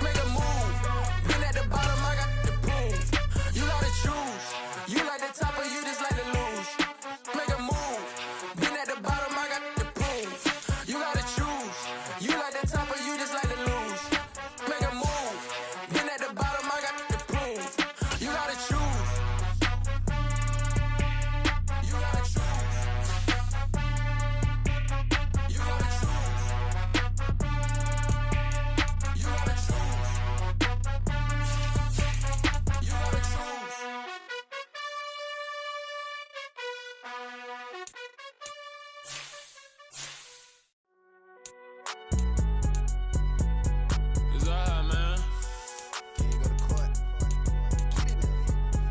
Make a move. Been at the bottom, I got the proof. You gotta choose. You like the top or you just like to lose. Make a move. Been at the bottom, I got the proof. You gotta choose. You like the top or you just like to lose. Make a move. Been at the bottom, I got the proof. You gotta choose. You gotta choose. You gotta choose. You gotta choose. You gotta choose. It's alright, man.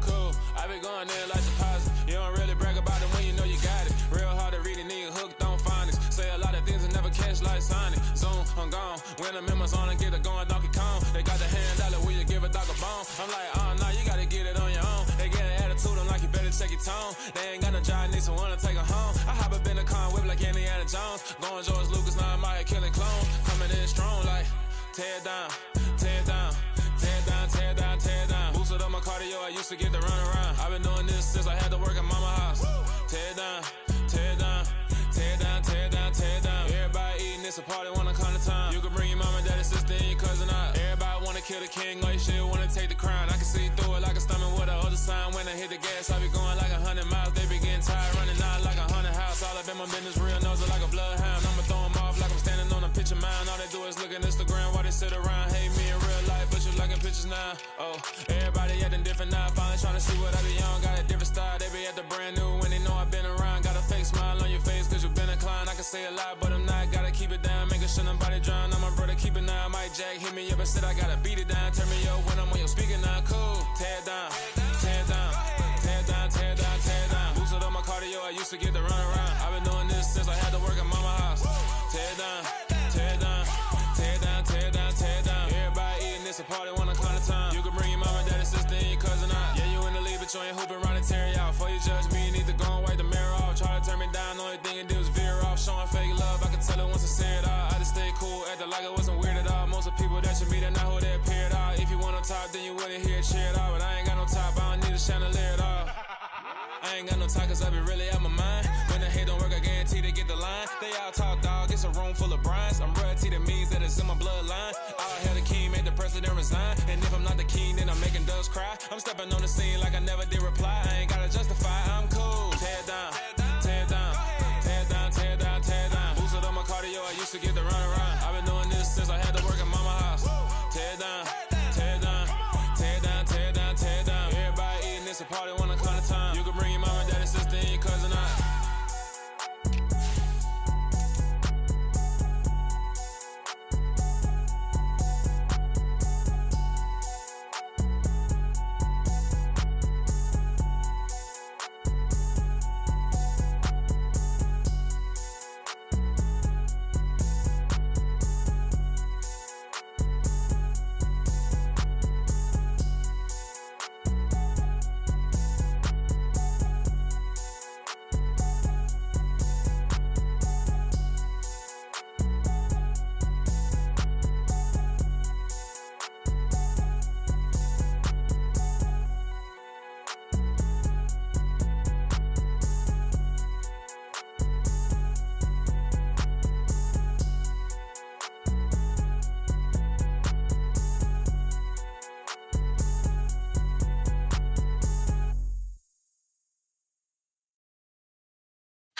Cool. I been going there like deposit. You don't really brag about it when you know you got it. Real hard to read a nigga hooked on phonics. Say a lot of things and never catch like Sonic. Zoom, I'm gone. When the members on and get it going Donkey Kong. They got the $100, will you give a dog a bone? I'm like, oh no, you gotta get it on your own. They get an attitude, I'm like, you better check your tone. They ain't got no job, need someone to take her home. I hop up in the car, whip like Indiana Jones. Going George Lucas, now I'm out here killing clones. Coming in strong like, tear down, tear down, tear down, tear down, tear down. Boosted up my cardio, I used to get to run around. I've been doing this since I had to work at mama house. Tear down, tear down, tear down, tear down, tear down. Everybody eating, it's a party, wanna come to time. You can bring your mama, daddy, sister, and your cousin out. Everybody wanna kill the king, or you shit wanna take the crown. I can see through it like a stomach with a other sign. When I hit the gas, I be going like 100 miles. They be getting tired, running out like 100 house. All up in my business, real nose like a bloodhound. I'ma throw them off like I'm standing on a picture mound. All they do is look at Instagram while they sit around. Hate me in real life, but you liking pictures now. Oh, everybody acting different now. Finally trying to see what I be on. Got a different style, they be at the brand new when they know I've been around. Got a fake smile on your face cause you been inclined. I can say a lot, but I'm not. Gotta keep it down, making sure nobody drown. I'm my brother, keep it now. Mike Jack hit me up and said I gotta beat it down. Turn me up when I'm on your speaker now. Cool, tear down, tear down, tear down, tear down, tear down. Boosted up my cardio, I used to get to run around. I've been doing this since I had to work at mama house. Tear down, tear down, tear down, tear down, tear down. Everybody eating, it's a party, wanna come to time. You can bring your mama, daddy, sister, and your cousin out. Yeah, you in the league, but you ain't hooping around and tear you out. Before you judge me, you need to go and wipe the mirror off. Try to turn me down, only thing you do is veer off. Showing fake love, I can tell it once I say it all. I just stay cool, acting like it wasn't weird at all. Most of the people that you meet are not who they appear at all. If you want on top, then you wouldn't hear it cheer at all. But I ain't got no top, I don't need a chandelier at all. I ain't got no talk cause I be really out my mind. When the hate don't work, I guarantee they get the line. They all talk dog, it's a room full of brinds. I'm royalty, that means that it's in my bloodline. All hell the king, made the president resign. And if I'm not the king, then I'm making doves cry. I'm stepping on the scene like I never did reply. I ain't gotta justify, I'm cool. Tear down, tear down, tear down, tear down, tear down. Boosted up my cardio, I used to get to run around. I've been doing this since I had to work at mama house. Tear down, tear down, tear down, tear down, tear down. Everybody eating, it's a party, wanna come to time. You can bring your mama, daddy, sister, and your cousin out.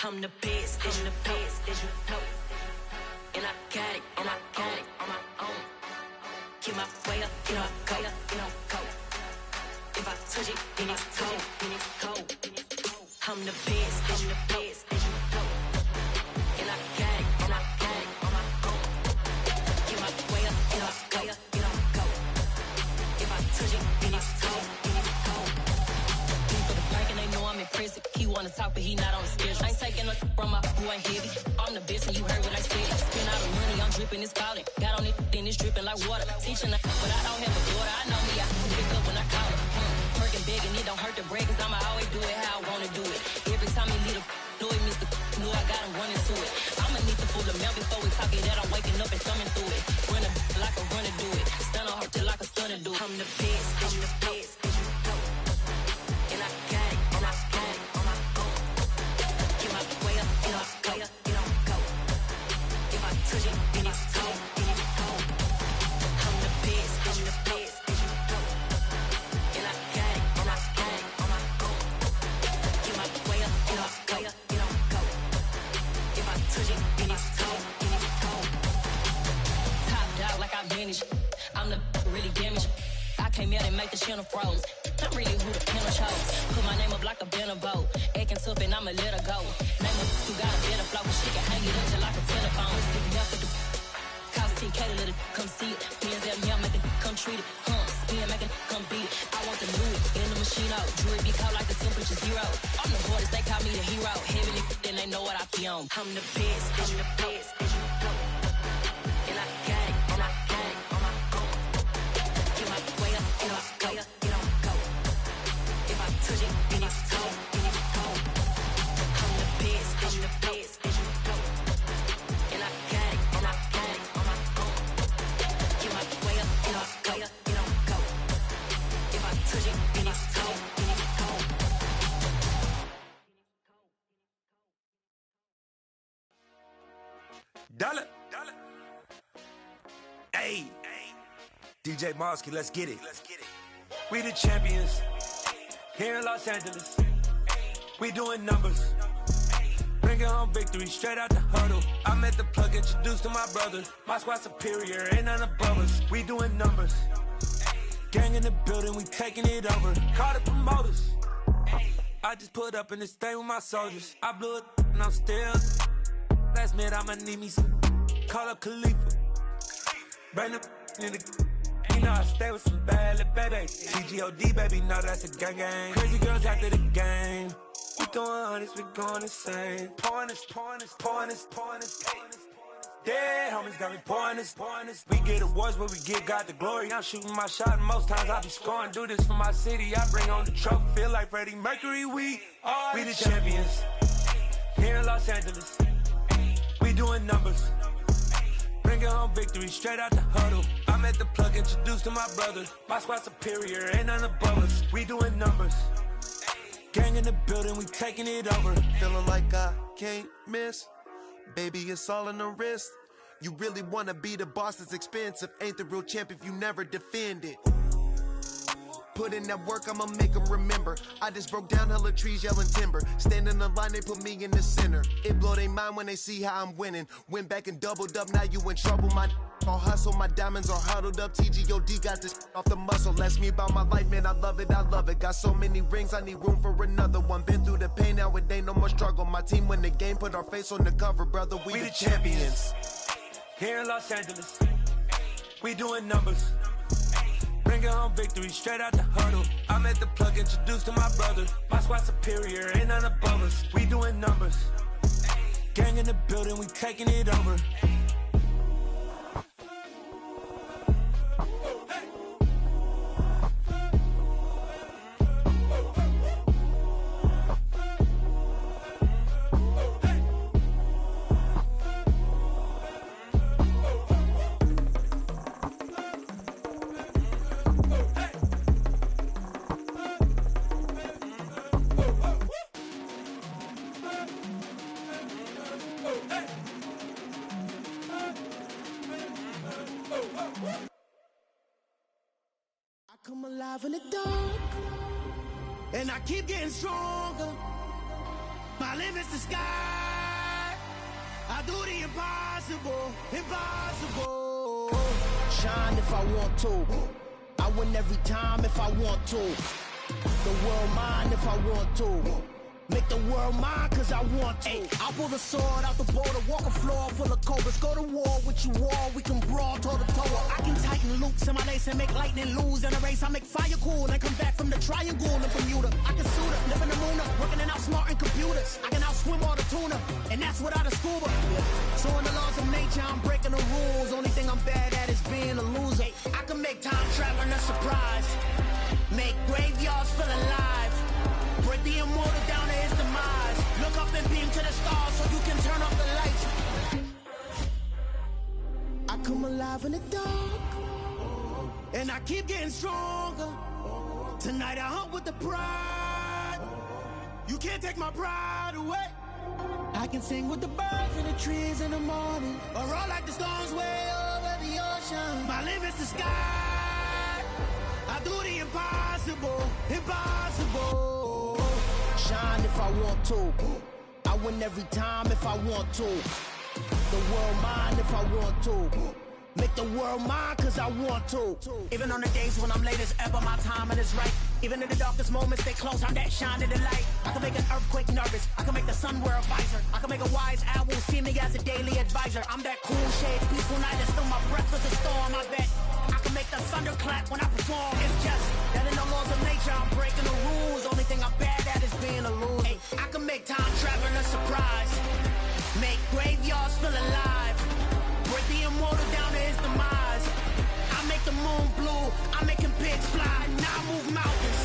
I'm the best, as you know. And I got it, on my own. Get my way up, go. If I touch it, then it's cold. I'm the best, as you know. And I got it, on my own. Get my way up, go. If I touch it, then it's cold. For the park and they know I'm impressive. He wanna talk, but he not on the schedule. I ain't taking no from my boy heavy. I'm the best and you heard what I said. Spend all the money, I'm dripping, it's falling. Got on it, then it's dripping like water. Teaching her, but I don't have a daughter. I know me, I can pick up when I call her. Working big and it don't hurt the break, cause I'ma always do it how I wanna do it. Every time he lead a know it, Mr. Know I got him running to it. I'ma need the full amount before we talk it that I'm waking up and thumbing through it. Run a like a runner do it. Stun on her till like a stunner do it. I'm the best, as you know. And I got it, on my own. Get my way up, go. If I touch it, then it's cold. I'm the best, as you know. And I got it, on my own. Get my way up, go. If I touch it, then it's cold. Top dog like I vanished. I'm the really damaged. I came out and make the channel froze. I'm really who the panel chose. Put my name up like a banner boat. Acting tough and I'ma let her go. Name her who got a better flow. She can hang it up till like a telephone. Stick me up with the cost 10K to let it come see it. Hands at me, I make it come treat it. Spin, make it come beat it. I want the new in the machine out. Jewelry be caught like the temperature zero. I'm the hardest, they call me the hero. Heaven and then they know what I be on. I'm the best, as you know. And I got it, on my own. Get my way up, go. If I touch it, then it's cold. I'm the best, as you know. And I got it, on my own. Get my way up, go. If I touch it, then it's cold. Dollar. Hey, DJ Mosky, let's get it. We the champions here in Los Angeles. We doing numbers. Bringing home victory straight out the huddle. I'm at the plug, introduced to my brother. My squad superior, ain't none above us. We doing numbers. Gang in the building, we taking it over. Call the promoters. I just put up in this thing with my soldiers. I blew it and I'm still. Last minute I'ma need me some. Call up Khalifa. Bring the in the. You know I stay with some bad little baby. TGOD baby, know that's a gang. Crazy girls after the game. We throwing hundreds, we going insane. Pouring this. Dead homies got me pouring this. We get awards, but we give God the glory. I'm shooting my shot, and most times I be scoring. Do this for my city, I bring on the trophy. Feel like Freddie Mercury, we the champions here in Los Angeles. We doing numbers. Bringing home victory straight out the huddle. I'm at the plug, introduced to my brother. My squad superior, ain't none above us. We doing numbers. Gang in the building, we taking it over. Feeling like I can't miss. Baby, it's all in the wrist. You really wanna be the boss, it's expensive. Ain't the real champ if you never defend it. Put in that work, I'ma make them remember. I just broke down hella trees, yelling timber. Stand in the line, they put me in the center. It blow their mind when they see how I'm winning. Went back and doubled up, now you in trouble. My all hustle, my diamonds are huddled up. TGOD got this off the muscle. Ask me about my life, man, I love it. Got so many rings, I need room for another one. Been through the pain, now it ain't no more struggle. My team win the game, put our face on the cover, brother. We the champions. Here in Los Angeles, we doing numbers. Bringing home victory straight out the huddle. I'm at the plug, introduced to my brother. My squad superior, ain't none above us. We doing numbers. Gang in the building, we taking it over. Come alive in the dark, and I keep getting stronger. My limit's the sky. I do the impossible, impossible. Shine if I want to. I win every time if I want to. The world mine if I want to. Make the world mine cause I want to. I pull the sword out the border, walk a floor full of cobras. Go to war with you all, we can brawl toe to toe. I can tighten loops in my lace and make lightning lose in a race. I make fire cool and come back from the triangle in Bermuda. I can suit up, live in the moon up, working and outsmarting computers. I can outswim all the tuna, and that's without a scuba. So in the laws of nature, I'm breaking the rules. Only thing I'm bad at is being a loser. I can make time traveling a surprise. Make graveyards feel alive. Break the immortal down to his demise. Look up and beam to the stars so you can turn off the lights. I come alive in the dark, and I keep getting stronger. Tonight I hunt with the pride. You can't take my pride away. I can sing with the birds and the trees in the morning, or roll like the storms way over the ocean. My limit's the sky. I do the impossible, impossible. Shine if I want to. I win every time if I want to. The world mine if I want to. Make the world mine cause I want to. Even on the days when I'm late as ever, my timing is right. Even in the darkest moments, they close, I'm that shine in the light. I can make an earthquake nervous, I can make the sun wear a visor. I can make a wise owl see me as a daily advisor. I'm that cool shade, peaceful night, and still my breath is a storm, I bet. I can make the thunder clap when I perform. It's just that in the laws of nature, I'm breaking the rules. Only thing I'm bad at is being a loser. I can make time traveling a surprise. Make graveyards feel alive. Break the immortal down to his demise. I make the moon blue, I'm making pigs fly. Now I move mountains.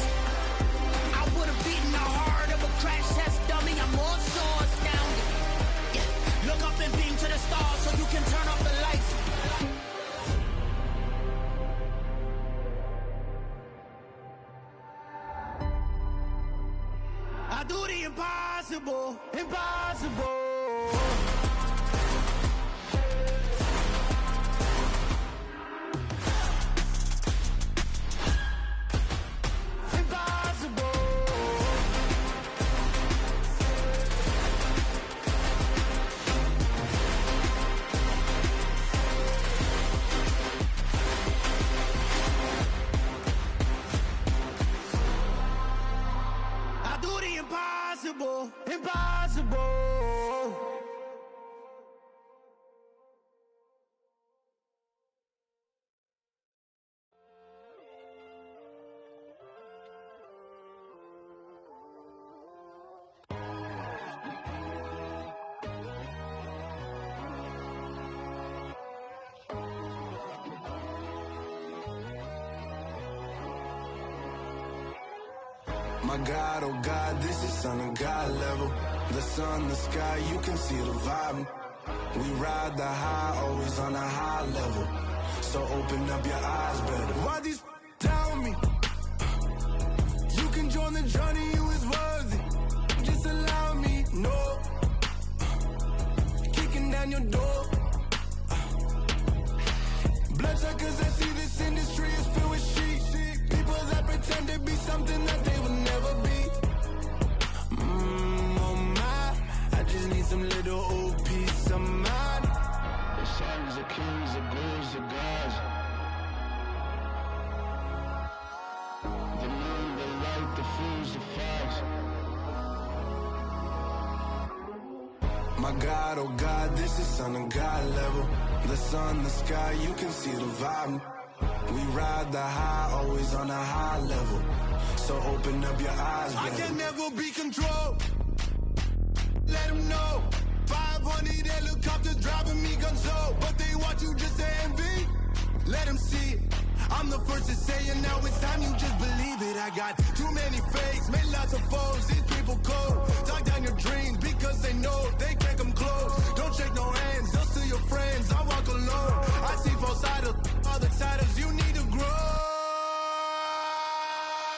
I would've beaten the heart of a crash test dummy. I'm more so astounded. Yeah. Look up and beam to the stars so you can turn off the lights. I do the impossible, impossible. Impossible, impossible. My God, oh God, this is Son of God level. The sun, the sky, you can see the vibe. We ride the high, always on a high level. So open up your eyes better. Why these tell me? You can join the journey, you is worthy. Just allow me, no. Kicking down your door. Bloodshot cause I see this industry is filled with sheep. People that pretend to be something that they will never be. Oh my, I just need some little old peace of mind. The sons of kings, the ghouls, the gods. The moon, the light, the fools, the fogs. My God, oh God, this is Son of God level. The sun, the sky, you can see the vibe. We ride the high, always on a high level. So open up your eyes, baby. I can never be controlled. Let them know. 500 helicopters driving me gonzo. But they want you just to envy. Let them see it. I'm the first to say it, now it's time you just believe it. I got too many fakes, made lots of foes. These people cold. Talk down your dreams because they know they can't come close. Don't shake no hands, just to your friends. I walk alone. I see false idols, other titles. You need to grow.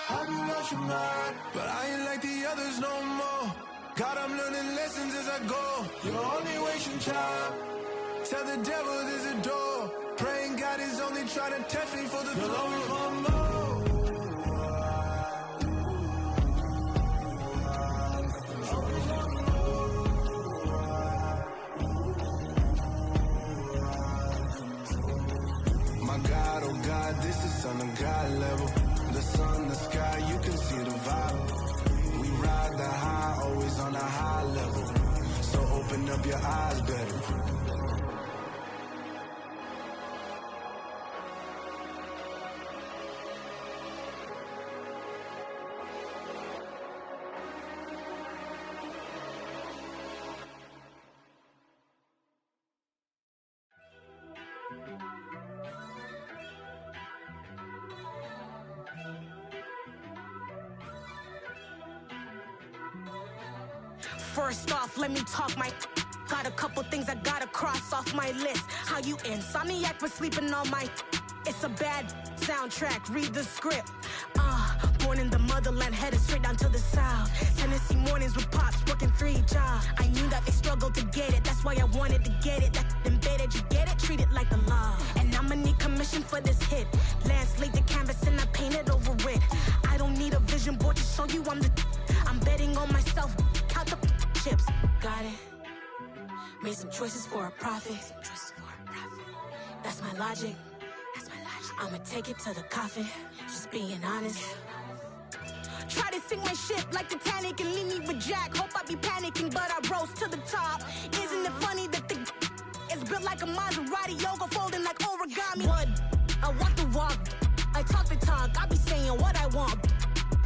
Have you lost your mind? But I ain't like the others no more. God, I'm learning lessons as I go. You're only wasting time. Tell the devil there's a door. Praying God is only trying to test me for the glory for more. on a God level. The sun, the sky, you can see the vibe. We ride the high, always on a high level. So open up your eyes better. First off, let me talk my got a couple things I gotta cross off my list. How you insomniac for sleeping on my it's a bad soundtrack, read the script. Born in the motherland, headed straight down to the south. Tennessee mornings with pops, working 3 jobs. I knew that they struggled to get it, that's why I wanted to get it. That embedded, you get it, treat it like the law. And I'ma need commission for this hit. Lance laid the canvas and I painted over it. I don't need a vision board to show you I'm betting on myself, count the chips. Got it. Made some choices for a profit. That's my logic. I'ma take it to the coffin, just being honest. Try to sink my ship like Titanic and leave me with Jack. Hope I be panicking, but I rose to the top. Isn't it funny that the is built like a Maserati, yoga folding like origami? What? I walk the walk, I talk the talk, I be saying what I want.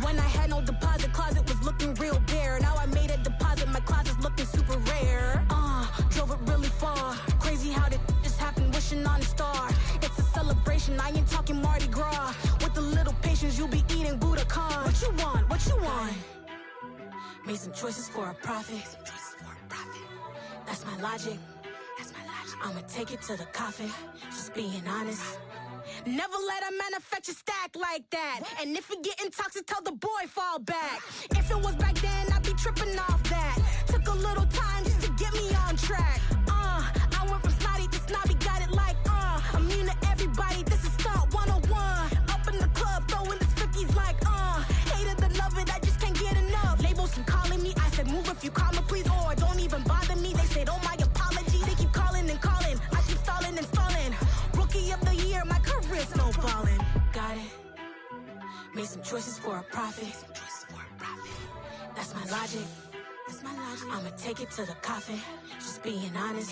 When I had no deposit, closet was looking real bare. Now I made a deposit, my closet's looking super rare. Drove it really far. Crazy how did just happen, wishing on a star. It's a celebration, I ain't talking Mardi Gras. With a little patience, you'll be eating Budokan. What you want? What you want? Made some choices for a profit. That's my logic. I'ma take it to the coffin, just being honest. Never let a manufacture stack like that. And if it getting toxic, tell the boy fall back. If it was back then, I'd be tripping off that. Took a little time just to get me on track. I went from snotty to snobby, got it like immune to everybody, this is stunt 101. Up in the club, throwing the cookies like hate it or love it, I just can't get enough. Labels keep calling me, I said move if you call me please, or don't even bother me. They said oh my apologies, they keep calling and calling, I keep stalling and stalling. Rookie of the year, my career snowballing. Got it. Made some choices for a profit. That's my logic. I'ma take it to the coffin, just being honest.